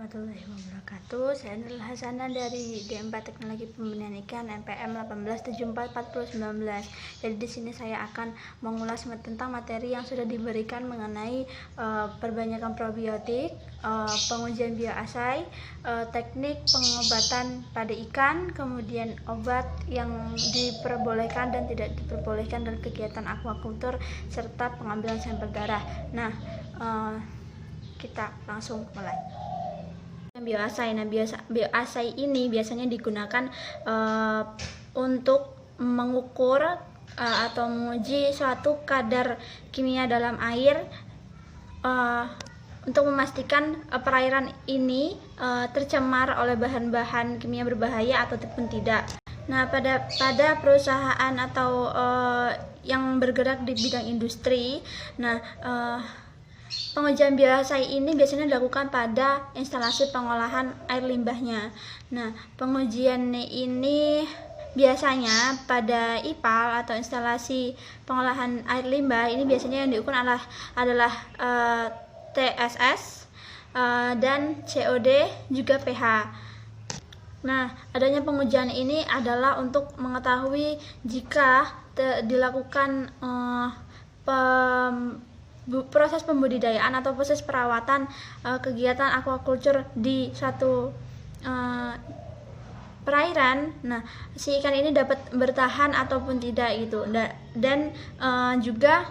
warahmatullahi wabarakatuh. Saya Nur Hasana dari D4 Teknologi Pembudidayaan Ikan NPM 18744019. Jadi di sini saya akan mengulas tentang materi yang sudah diberikan mengenai perbanyakan probiotik, pengujian bioasai, teknik pengobatan pada ikan, kemudian obat yang diperbolehkan dan tidak diperbolehkan dalam kegiatan aquaculture, serta pengambilan sampel darah. Nah, kita langsung mulai. Bioasai. Nah, bioasai ini biasanya digunakan untuk mengukur atau menguji suatu kadar kimia dalam air untuk memastikan perairan ini tercemar oleh bahan-bahan kimia berbahaya ataupun tidak. Nah, pada perusahaan atau yang bergerak di bidang industri, pengujian bioasai ini biasanya dilakukan pada instalasi pengolahan air limbahnya. Nah, pengujian ini biasanya pada IPAL atau instalasi pengolahan air limbah ini biasanya yang diukur adalah TSS dan COD juga pH. Nah, adanya pengujian ini adalah untuk mengetahui jika dilakukan proses pembudidayaan atau proses perawatan kegiatan aquaculture di suatu perairan. Nah, si ikan ini dapat bertahan ataupun tidak gitu. Dan juga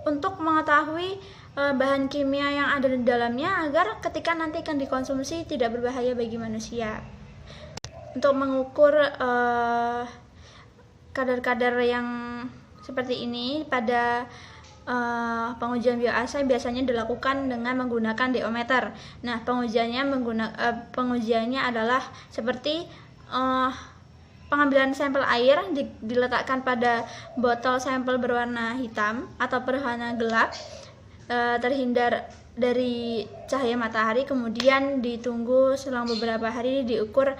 untuk mengetahui bahan kimia yang ada di dalamnya agar ketika nanti akan dikonsumsi tidak berbahaya bagi manusia. Untuk mengukur kadar-kadar yang seperti ini pada pengujian bioasai biasanya dilakukan dengan menggunakan diometer. Nah, pengujiannya adalah seperti pengambilan sampel air diletakkan pada botol sampel berwarna hitam atau berwarna gelap, terhindar dari cahaya matahari, kemudian ditunggu selang beberapa hari, diukur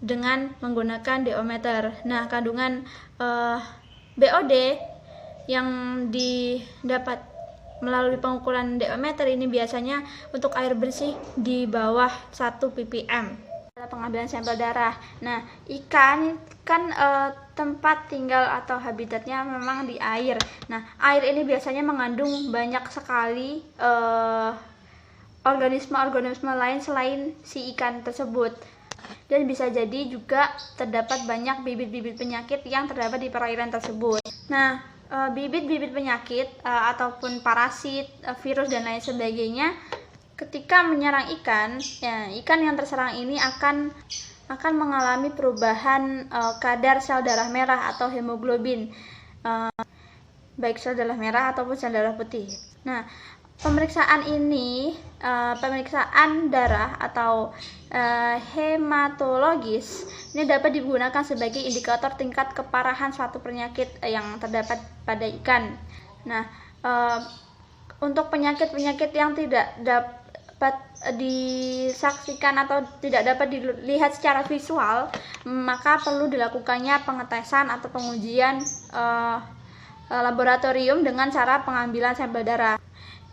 dengan menggunakan diometer. Nah, kandungan BOD yang didapat melalui pengukuran diometer ini biasanya untuk air bersih di bawah 1 ppm. Pengambilan sampel darah. Nah, ikan kan tempat tinggal atau habitatnya memang di air. Nah, air ini biasanya mengandung banyak sekali organisme-organisme lain selain si ikan tersebut. Dan bisa jadi juga terdapat banyak bibit-bibit penyakit yang terdapat di perairan tersebut. Nah, bibit-bibit penyakit ataupun parasit, virus dan lain sebagainya ketika menyerang ikan, ikan yang terserang ini akan mengalami perubahan kadar sel darah merah atau hemoglobin, baik sel darah merah ataupun sel darah putih. Nah, pemeriksaan darah atau hematologis ini dapat digunakan sebagai indikator tingkat keparahan suatu penyakit yang terdapat pada ikan. Nah, untuk penyakit-penyakit yang tidak dapat disaksikan atau tidak dapat dilihat secara visual, maka perlu dilakukannya pengetesan atau pengujian laboratorium dengan cara pengambilan sampel darah.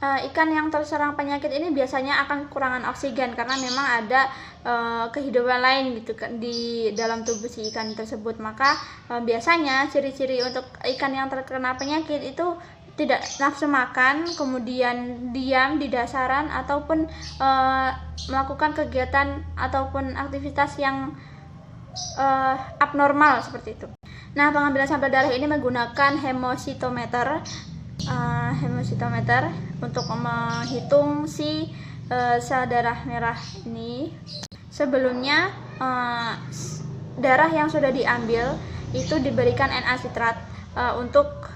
Ikan yang terserang penyakit ini biasanya akan kekurangan oksigen karena memang ada kehidupan lain gitu di dalam tubuh si ikan tersebut. Maka biasanya ciri-ciri untuk ikan yang terkena penyakit itu tidak nafsu makan, kemudian diam di dasaran ataupun melakukan kegiatan ataupun aktivitas yang abnormal seperti itu. Nah, pengambilan sampel darah ini menggunakan hemositometer untuk menghitung si sel darah merah ini. Sebelumnya darah yang sudah diambil itu diberikan Na sitrat untuk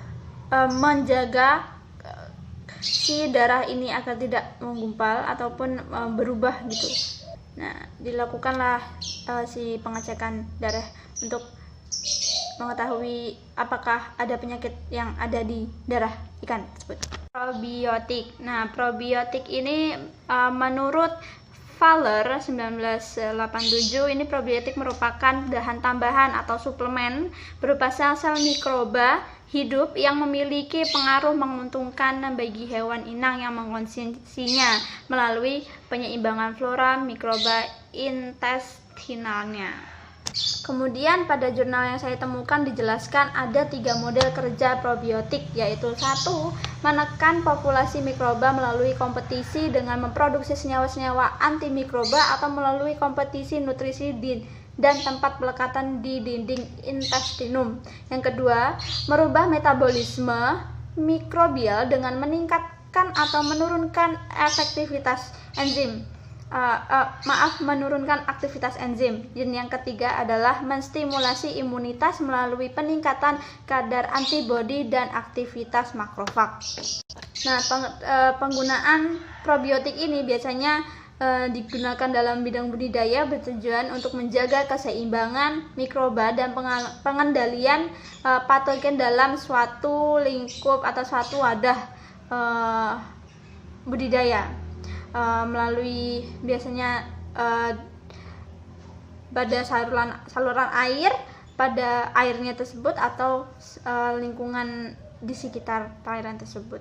menjaga si darah ini agar tidak menggumpal ataupun berubah gitu. Nah, dilakukanlah si pengecekan darah untuk mengetahui apakah ada penyakit yang ada di darah ikan tersebut. Probiotik. Nah, probiotik ini menurut Faller 1987, ini probiotik merupakan bahan tambahan atau suplemen berupa sel-sel mikroba hidup yang memiliki pengaruh menguntungkan bagi hewan inang yang mengkonsumsinya melalui penyeimbangan flora mikroba intestinalnya. Kemudian pada jurnal yang saya temukan dijelaskan ada 3 model kerja probiotik, yaitu 1. Menekan populasi mikroba melalui kompetisi dengan memproduksi senyawa-senyawa antimikroba atau melalui kompetisi nutrisi dan tempat pelekatan di dinding intestinum. Yang kedua, merubah metabolisme mikrobial dengan meningkatkan atau menurunkan efektivitas enzim. Menurunkan aktivitas enzim. Dan yang ketiga adalah menstimulasi imunitas melalui peningkatan kadar antibodi dan aktivitas makrofag. Nah, penggunaan probiotik ini biasanya digunakan dalam bidang budidaya bertujuan untuk menjaga keseimbangan mikroba dan pengendalian patogen dalam suatu lingkup atau suatu wadah budidaya. Melalui biasanya pada saluran air pada airnya tersebut atau lingkungan di sekitar perairan tersebut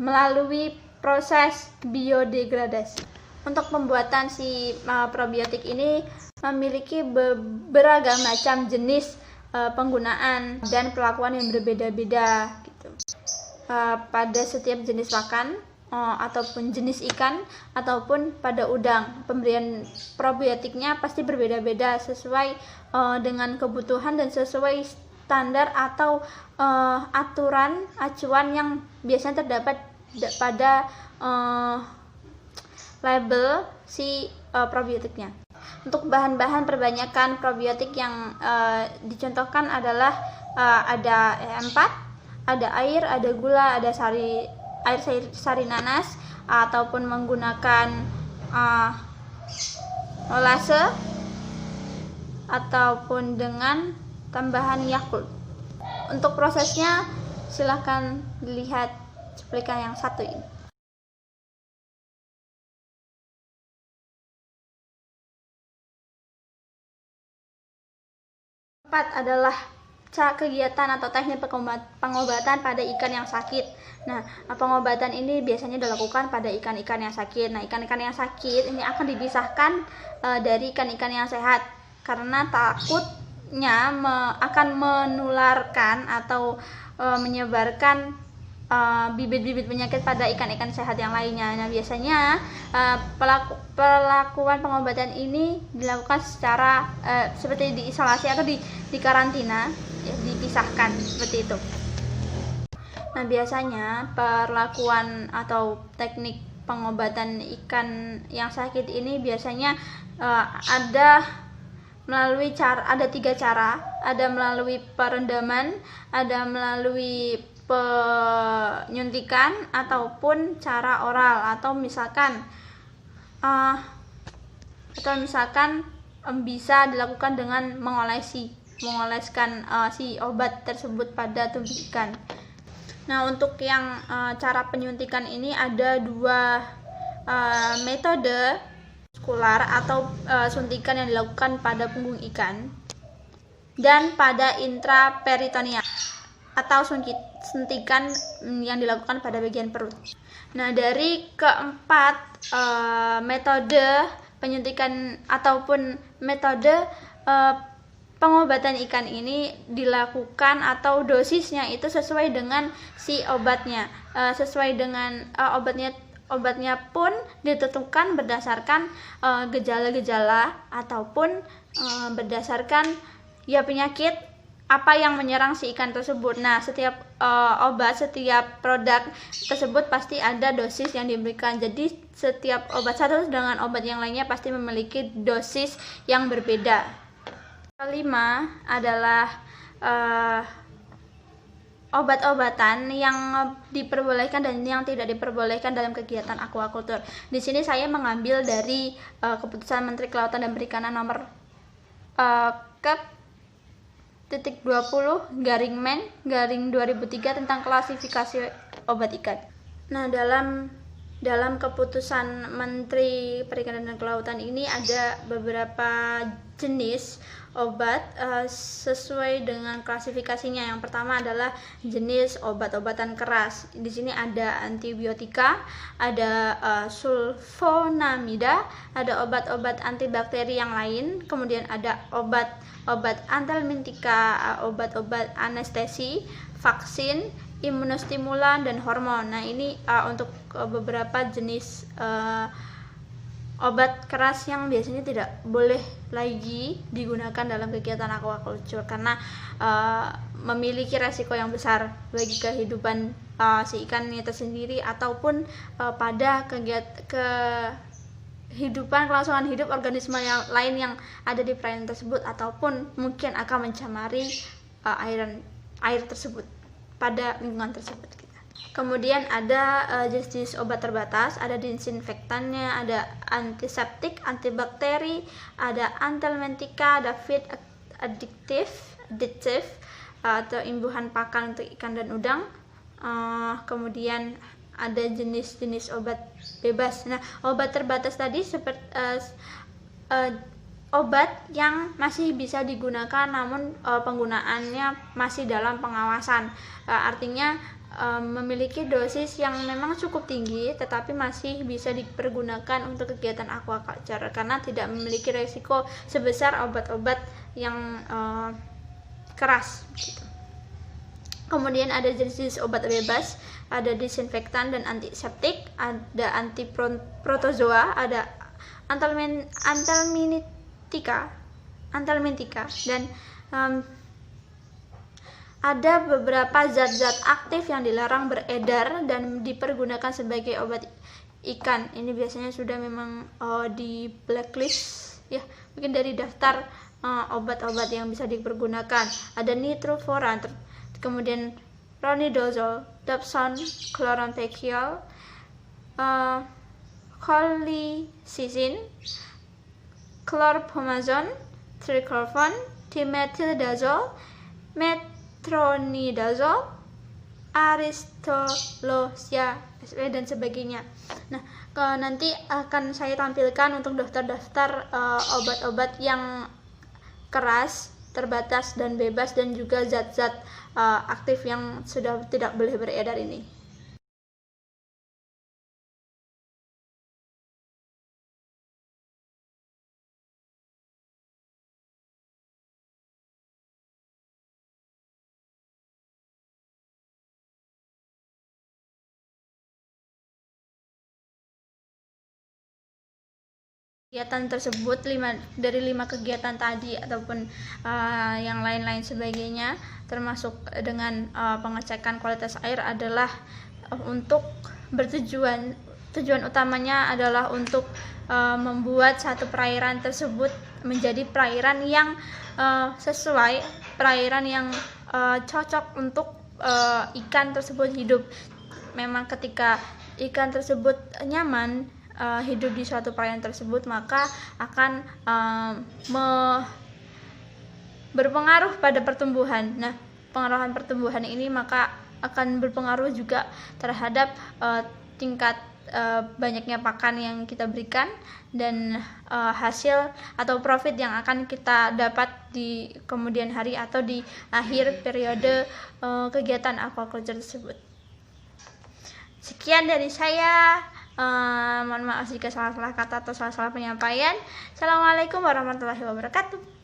melalui proses biodegradasi. Untuk pembuatan si probiotik ini memiliki beragam macam jenis penggunaan dan perlakuan yang berbeda-beda gitu. Pada setiap jenis pakan ataupun jenis ikan ataupun pada udang, pemberian probiotiknya pasti berbeda-beda sesuai dengan kebutuhan dan sesuai standar atau aturan acuan yang biasanya terdapat pada label si probiotiknya. Untuk bahan-bahan perbanyakan probiotik yang dicontohkan adalah ada E4, ada air, ada gula, ada air sari nanas, ataupun menggunakan molase ataupun dengan tambahan Yakult. Untuk prosesnya silahkan dilihat cuplikan yang satu ini. Keempat adalah kegiatan atau teknik pengobatan pada ikan yang sakit. Nah, pengobatan ini biasanya dilakukan pada ikan-ikan yang sakit. Nah, ikan-ikan yang sakit ini akan dipisahkan dari ikan-ikan yang sehat karena takutnya akan menularkan atau menyebarkan bibit-bibit penyakit pada ikan-ikan sehat yang lainnya. Nah, biasanya pelakuan pengobatan ini dilakukan secara seperti diisolasi atau di karantina, dipisahkan seperti itu. Nah, biasanya perlakuan atau teknik pengobatan ikan yang sakit ini biasanya ada melalui ada 3 cara, ada melalui perendaman, ada melalui penyuntikan ataupun cara oral atau misalkan bisa dilakukan dengan mengoleskan si obat tersebut pada tubuh ikan. Nah, untuk yang cara penyuntikan ini ada 2 metode muskular atau suntikan yang dilakukan pada punggung ikan dan pada intraperitoneal atau suntikan yang dilakukan pada bagian perut. Nah, dari keempat metode penyuntikan ataupun metode pengobatan ikan ini dilakukan atau dosisnya itu sesuai dengan si obatnya, sesuai dengan obatnya pun ditentukan berdasarkan gejala-gejala ataupun berdasarkan penyakit apa yang menyerang si ikan tersebut. Nah, setiap setiap produk tersebut pasti ada dosis yang diberikan. Jadi setiap obat satu dengan obat yang lainnya pasti memiliki dosis yang berbeda. Kelima adalah obat-obatan yang diperbolehkan dan yang tidak diperbolehkan dalam kegiatan aquaculture. Di sini saya mengambil dari keputusan Menteri Kelautan dan Perikanan nomor Kep.20/Men/2003 tentang klasifikasi obat ikan. Nah, dalam keputusan Menteri Perikanan dan Kelautan ini ada beberapa jenis obat sesuai dengan klasifikasinya. Yang pertama adalah jenis obat-obatan keras. Di sini ada antibiotika, ada sulfonamida, ada obat-obat antibakteri yang lain, kemudian ada obat antihelmintika, obat-obat anestesi, vaksin, imunostimulan, dan hormon. Nah, ini untuk beberapa jenis obat keras yang biasanya tidak boleh lagi digunakan dalam kegiatan aquaculture karena memiliki resiko yang besar bagi kehidupan si ikan itu sendiri ataupun pada kehidupan kelangsungan hidup organisme yang lain yang ada di perairan tersebut ataupun mungkin akan mencemari air tersebut pada lingkungan tersebut. Kemudian ada jenis obat terbatas, ada disinfektannya, ada antiseptik, antibakteri, ada antihelmintika, ada feed additive atau imbuhan pakan untuk ikan dan udang. Kemudian ada jenis-jenis obat bebas. Nah, obat terbatas tadi seperti obat yang masih bisa digunakan namun penggunaannya masih dalam pengawasan. Artinya memiliki dosis yang memang cukup tinggi tetapi masih bisa dipergunakan untuk kegiatan aquaculture karena tidak memiliki resiko sebesar obat-obat yang keras gitu. Kemudian ada jenis obat bebas, ada disinfektan dan antiseptik, ada antiprotozoa, ada antihelmintika dan ada beberapa zat-zat aktif yang dilarang beredar dan dipergunakan sebagai obat ikan. Ini biasanya sudah memang di blacklist ya, mungkin dari daftar obat-obat yang bisa dipergunakan. Ada nitrofuran, kemudian ronidazole, dapsone, chloramphenicol, cholecystine, chlorpromazone, trichlorphon, dimethyltazole, metronidazole, aristolochia dan sebagainya. Nah, nanti akan saya tampilkan untuk daftar-daftar obat-obat yang keras, terbatas dan bebas dan juga zat-zat aktif yang sudah tidak boleh beredar ini. Kegiatan tersebut dari 5 kegiatan tadi ataupun yang lain-lain sebagainya termasuk dengan pengecekan kualitas air adalah untuk tujuan utamanya adalah untuk membuat satu perairan tersebut menjadi perairan yang sesuai, perairan yang cocok untuk ikan tersebut hidup. Memang ketika ikan tersebut nyaman hidup di suatu perairan tersebut, maka akan berpengaruh pada pertumbuhan. Nah, pengaruhan pertumbuhan ini maka akan berpengaruh juga terhadap tingkat banyaknya pakan yang kita berikan dan hasil atau profit yang akan kita dapat di kemudian hari atau di akhir periode kegiatan aquaculture tersebut. Sekian dari saya. Mohon maaf jika salah-salah kata atau salah-salah penyampaian. Assalamualaikum warahmatullahi wabarakatuh.